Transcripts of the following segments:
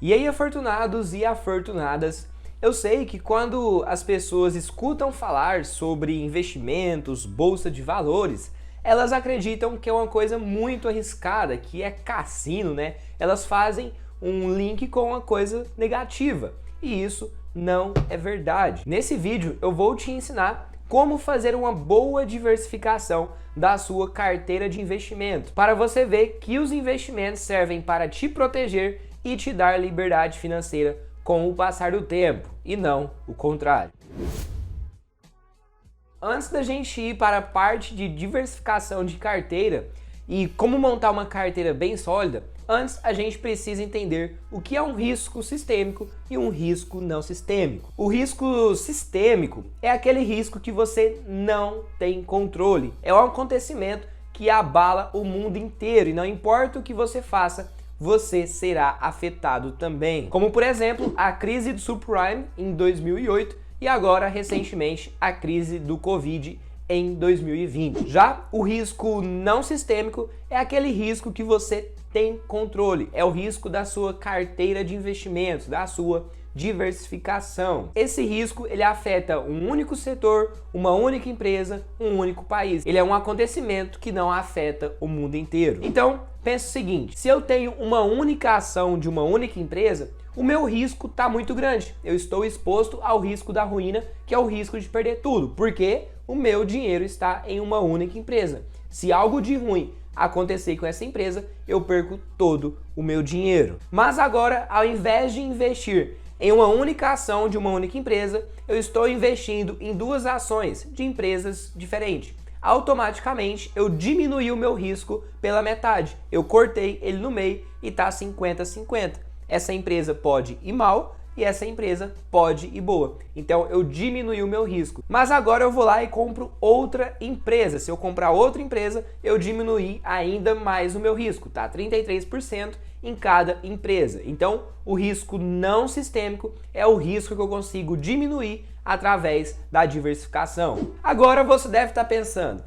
E aí, afortunados e afortunadas, eu sei que quando as pessoas escutam falar sobre investimentos, bolsa de valores, elas acreditam que é uma coisa muito arriscada, que é cassino, né? Elas fazem um link com uma coisa negativa. E isso não é verdade. Nesse vídeo eu vou te ensinar como fazer uma boa diversificação da sua carteira de investimento, para você ver que os investimentos servem para te proteger e te dar liberdade financeira com o passar do tempo, e não o contrário. Antes da gente ir para a parte de diversificação de carteira e como montar uma carteira bem sólida, antes a gente precisa entender o que é um risco sistêmico e um risco não sistêmico. O risco sistêmico é aquele risco que você não tem controle. É um acontecimento que abala o mundo inteiro e não importa o que você faça, você será afetado também. Como, por exemplo, a crise do subprime em 2008 e agora, recentemente, a crise do Covid em 2020. Já o risco não sistêmico é aquele risco que você tem controle. É o risco da sua carteira de investimentos, da sua diversificação. Esse risco ele afeta um único setor, uma única empresa, um único país. Ele é um acontecimento que não afeta o mundo inteiro. Então, pense o seguinte, se eu tenho uma única ação de uma única empresa, o meu risco está muito grande. Eu estou exposto ao risco da ruína, que é o risco de perder tudo, porque o meu dinheiro está em uma única empresa. Se algo de ruim acontecer com essa empresa, eu perco todo o meu dinheiro. Mas agora, ao invés de investir em uma única ação de uma única empresa, eu estou investindo em duas ações de empresas diferentes. Automaticamente eu diminui o meu risco pela metade. Eu cortei ele no meio e está 50-50. Essa empresa pode ir mal e essa empresa pode ir boa. Então eu diminui o meu risco. Mas agora eu vou lá e compro outra empresa. Se eu comprar outra empresa, eu diminui ainda mais o meu risco, tá? 33% em cada empresa. Então o risco não sistêmico é o risco que eu consigo diminuir através da diversificação. Agora você deve estar pensando,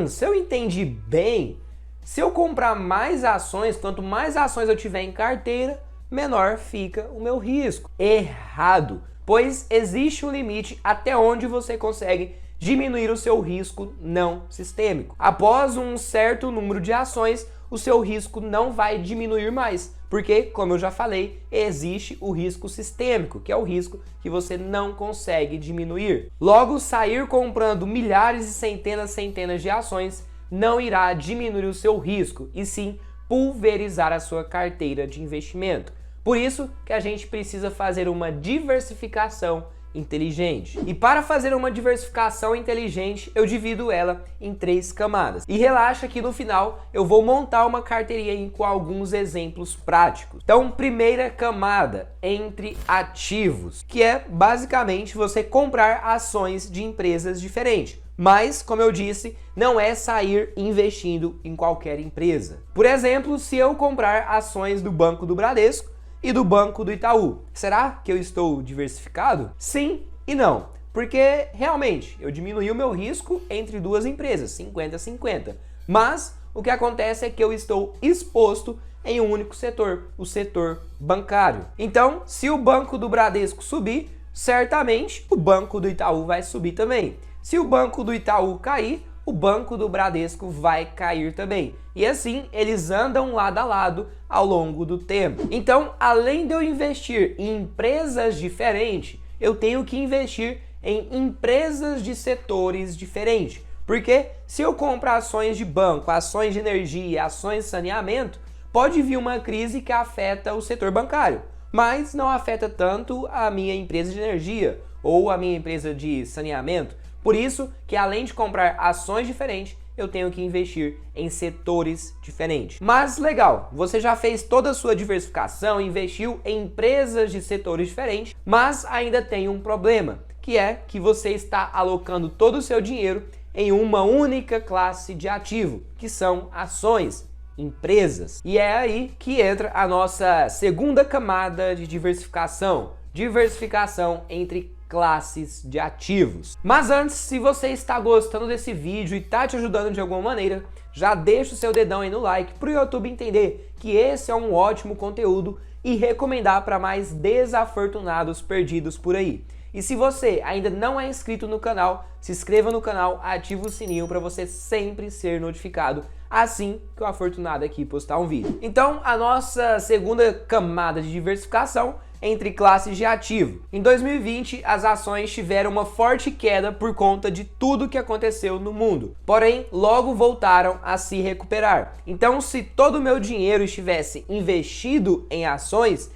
se eu entendi bem, se eu comprar mais ações, quanto mais ações eu tiver em carteira, menor fica o meu risco. Errado, pois existe um limite até onde você consegue diminuir o seu risco não sistêmico. Após um certo número de ações, o seu risco não vai diminuir mais, porque, como eu já falei, existe o risco sistêmico, que é o risco que você não consegue diminuir. Logo, sair comprando milhares e centenas de ações não irá diminuir o seu risco, e sim pulverizar a sua carteira de investimento. Por isso que a gente precisa fazer uma diversificação inteligente. E para fazer uma diversificação inteligente, eu divido ela em 3 camadas. E relaxa que no final eu vou montar uma carteirinha com alguns exemplos práticos. Então, primeira camada, entre ativos, que é basicamente você comprar ações de empresas diferentes. Mas, como eu disse, não é sair investindo em qualquer empresa. Por exemplo, se eu comprar ações do Banco do Bradesco e do Banco do Itaú, será que eu estou diversificado? Sim e não, porque realmente eu diminui o meu risco entre duas empresas, 50-50. Mas o que acontece é que eu estou exposto em um único setor, o setor bancário. Então, se o Banco do Bradesco subir, certamente o Banco do Itaú vai subir também. Se o Banco do Itaú cair, o Banco do Bradesco vai cair também. E assim, eles andam lado a lado ao longo do tempo. Então, além de eu investir em empresas diferentes, eu tenho que investir em empresas de setores diferentes. Porque se eu comprar ações de banco, ações de energia, ações de saneamento, pode vir uma crise que afeta o setor bancário, mas não afeta tanto a minha empresa de energia ou a minha empresa de saneamento. Por isso que além de comprar ações diferentes, eu tenho que investir em setores diferentes. Mas legal, você já fez toda a sua diversificação, investiu em empresas de setores diferentes, mas ainda tem um problema, que é que você está alocando todo o seu dinheiro em uma única classe de ativo, que são ações, empresas. E é aí que entra a nossa segunda camada de diversificação, diversificação entre classes de ativos. Mas antes, se você está gostando desse vídeo e está te ajudando de alguma maneira, já deixa o seu dedão aí no like para o YouTube entender que esse é um ótimo conteúdo e recomendar para mais desafortunados perdidos por aí. E se você ainda não é inscrito no canal, se inscreva no canal, ative o sininho para você sempre ser notificado assim que o afortunado aqui postar um vídeo. Então, a nossa segunda camada de diversificação entre classes de ativo. Em 2020, as ações tiveram uma forte queda por conta de tudo que aconteceu no mundo. Porém, logo voltaram a se recuperar. Então, se todo o meu dinheiro estivesse investido em ações,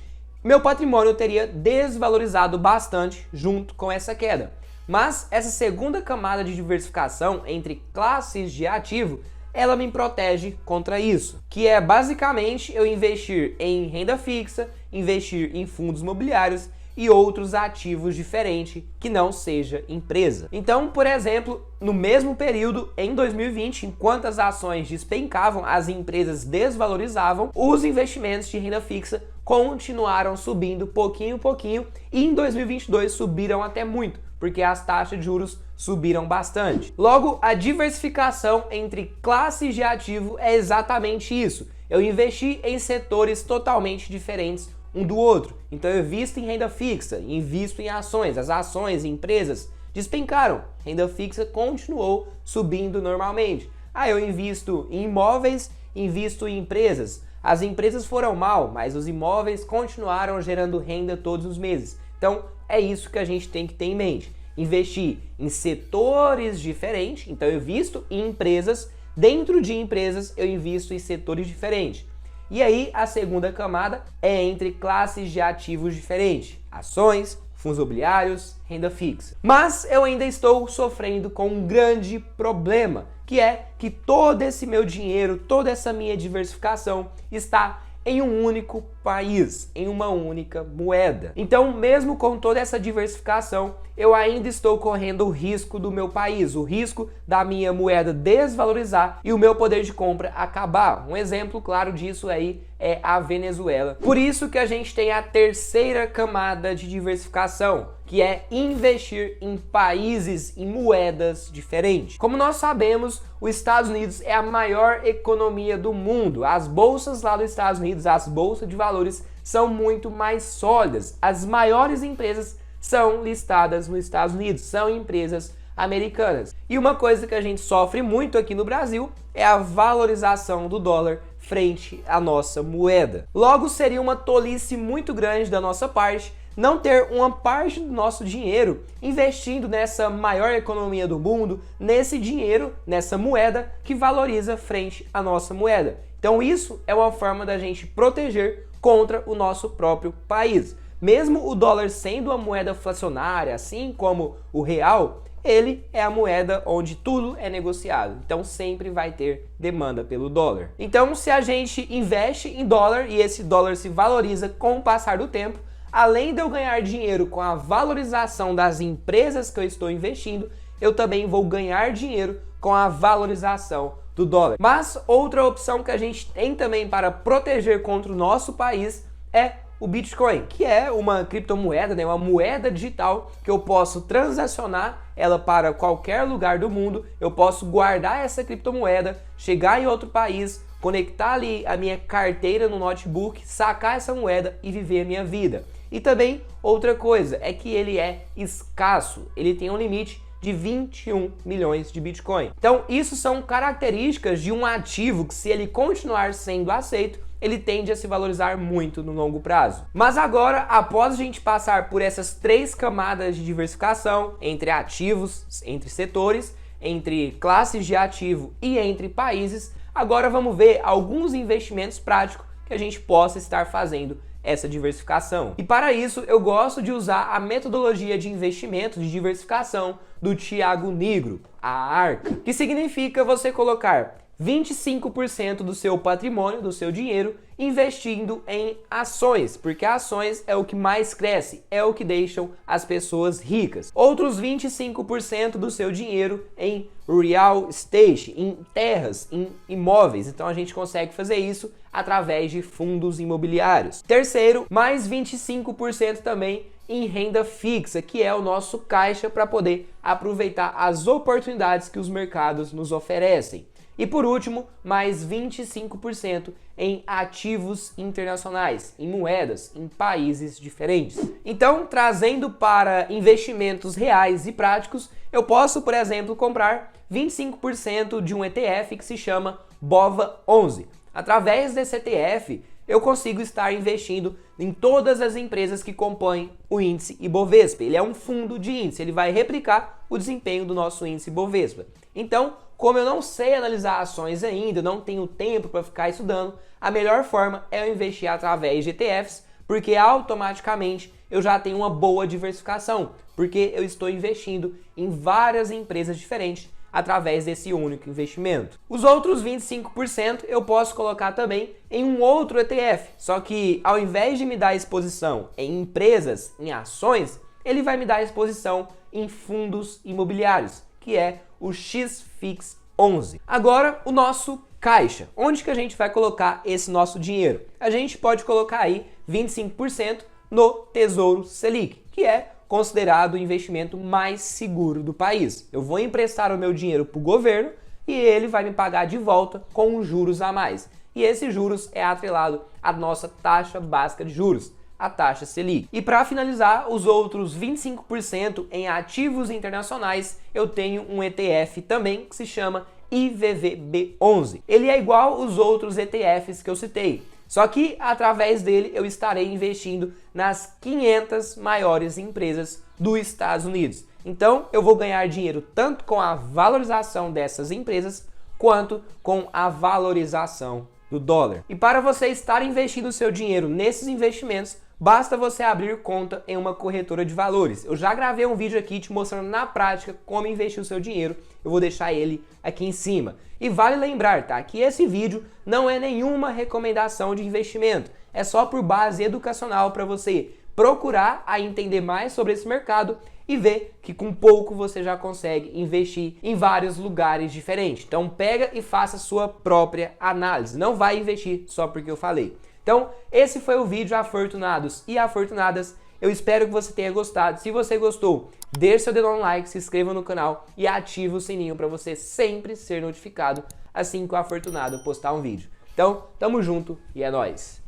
meu patrimônio teria desvalorizado bastante junto com essa queda. Mas essa segunda camada de diversificação entre classes de ativo, ela me protege contra isso, que é basicamente eu investir em renda fixa, investir em fundos imobiliários e outros ativos diferentes que não seja empresa. Então, por exemplo, no mesmo período, em 2020, enquanto as ações despencavam, as empresas desvalorizavam, os investimentos de renda fixa continuaram subindo pouquinho e em 2022 subiram até muito, porque as taxas de juros subiram bastante. Logo, a diversificação entre classes de ativo é exatamente isso. Eu investi em setores totalmente diferentes um do outro. Então eu invisto em renda fixa, invisto em ações. As ações e empresas despencaram. Renda fixa continuou subindo normalmente. Eu invisto em imóveis, invisto em empresas. As empresas foram mal, mas os imóveis continuaram gerando renda todos os meses. Então é isso que a gente tem que ter em mente. Investir em setores diferentes, então eu invisto em empresas, dentro de empresas eu invisto em setores diferentes. E aí a segunda camada é entre classes de ativos diferentes, ações, fundos imobiliários, renda fixa. Mas eu ainda estou sofrendo com um grande problema, que é que todo esse meu dinheiro, toda essa minha diversificação está em um único país, em uma única moeda. Então, mesmo com toda essa diversificação, eu ainda estou correndo o risco do meu país, o risco da minha moeda desvalorizar e o meu poder de compra acabar. Um exemplo claro disso aí é a Venezuela. Por isso que a gente tem a terceira camada de diversificação, que é investir em países e moedas diferentes. Como nós sabemos, os Estados Unidos é a maior economia do mundo. As bolsas lá dos Estados Unidos, as bolsas de valores, são muito mais sólidas. As maiores empresas são listadas nos Estados Unidos, são empresas americanas. E uma coisa que a gente sofre muito aqui no Brasil é a valorização do dólar frente à nossa moeda. Logo, seria uma tolice muito grande da nossa parte não ter uma parte do nosso dinheiro investindo nessa maior economia do mundo, nesse dinheiro, nessa moeda que valoriza frente à nossa moeda. Então isso é uma forma da gente proteger contra o nosso próprio país. Mesmo o dólar sendo uma moeda inflacionária, assim como o real, ele é a moeda onde tudo é negociado. Então sempre vai ter demanda pelo dólar. Então se a gente investe em dólar e esse dólar se valoriza com o passar do tempo, além de eu ganhar dinheiro com a valorização das empresas que eu estou investindo, eu também vou ganhar dinheiro com a valorização do dólar. Mas outra opção que a gente tem também para proteger contra o nosso país é o Bitcoin, que é uma criptomoeda, né, uma moeda digital que eu posso transacionar ela para qualquer lugar do mundo, eu posso guardar essa criptomoeda, chegar em outro país, conectar ali a minha carteira no notebook, sacar essa moeda e viver a minha vida. E também outra coisa é que ele é escasso, ele tem um limite de 21 milhões de Bitcoin. Então isso são características de um ativo que, se ele continuar sendo aceito, ele tende a se valorizar muito no longo prazo. Mas agora, após a gente passar por essas três camadas de diversificação entre ativos, entre setores, entre classes de ativo e entre países, agora vamos ver alguns investimentos práticos que a gente possa estar fazendo essa diversificação. E para isso eu gosto de usar a metodologia de investimento de diversificação do Thiago Nigro, a ARCA, que significa você colocar 25% do seu patrimônio, do seu dinheiro, investindo em ações, porque ações é o que mais cresce, é o que deixam as pessoas ricas. Outros 25% do seu dinheiro em real estate, em terras, em imóveis. Então a gente consegue fazer isso através de fundos imobiliários. Terceiro, mais 25% também em renda fixa, que é o nosso caixa para poder aproveitar as oportunidades que os mercados nos oferecem. E por último, mais 25% em ativos internacionais, em moedas, em países diferentes. Então, trazendo para investimentos reais e práticos, eu posso, por exemplo, comprar 25% de um ETF que se chama BOVA11. Através desse ETF, eu consigo estar investindo em todas as empresas que compõem o índice Ibovespa. Ele é um fundo de índice, ele vai replicar o desempenho do nosso índice Ibovespa. Então, como eu não sei analisar ações ainda, não tenho tempo para ficar estudando, a melhor forma é eu investir através de ETFs, porque automaticamente eu já tenho uma boa diversificação, porque eu estou investindo em várias empresas diferentes através desse único investimento. Os outros 25% eu posso colocar também em um outro ETF, só que ao invés de me dar exposição em empresas, em ações, ele vai me dar exposição em fundos imobiliários, que é o XFIX11. Agora, o nosso caixa. Onde que a gente vai colocar esse nosso dinheiro? A gente pode colocar aí 25% no Tesouro Selic, que é considerado o investimento mais seguro do país. Eu vou emprestar o meu dinheiro para o governo e ele vai me pagar de volta com juros a mais. E esse juros é atrelado à nossa taxa básica de juros, a taxa Selic. E para finalizar, os outros 25% em ativos internacionais, eu tenho um ETF também que se chama IVVB11. Ele é igual aos outros ETFs que eu citei, só que através dele eu estarei investindo nas 500 maiores empresas dos Estados Unidos. Então eu vou ganhar dinheiro tanto com a valorização dessas empresas quanto com a valorização do dólar. E para você estar investindo o seu dinheiro nesses investimentos, basta você abrir conta em uma corretora de valores. Eu já gravei um vídeo aqui te mostrando na prática como investir o seu dinheiro. Eu vou deixar ele aqui em cima. E vale lembrar, tá, que esse vídeo não é nenhuma recomendação de investimento. É só por base educacional para você procurar a entender mais sobre esse mercado e ver que com pouco você já consegue investir em vários lugares diferentes. Então pega e faça sua própria análise. Não vai investir só porque eu falei. Então, esse foi o vídeo, afortunados e afortunadas. Eu espero que você tenha gostado. Se você gostou, deixe seu dedo no like, se inscreva no canal e ative o sininho para você sempre ser notificado assim que o afortunado postar um vídeo. Então, tamo junto e é nóis!